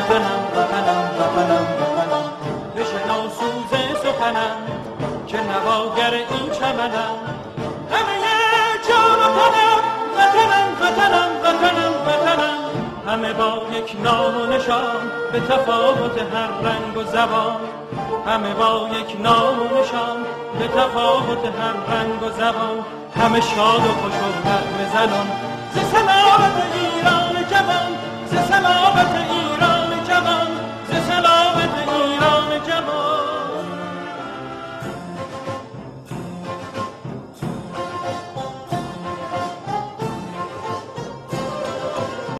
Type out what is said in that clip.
وطنم وطنم وطنم وطنم بشنو سوز سخنم که نواگر این چمنم همه جان و تنم وطنم وطنم وطنم وطنم همه با یک نام و نشان به تفاوت هر رنگ و زبان همه با یک نام و نشان به تفاوت هر رنگ و زبان همه شاد و خوش و نغمه زنان ز سلامت ایران جوان ز سلامت ایران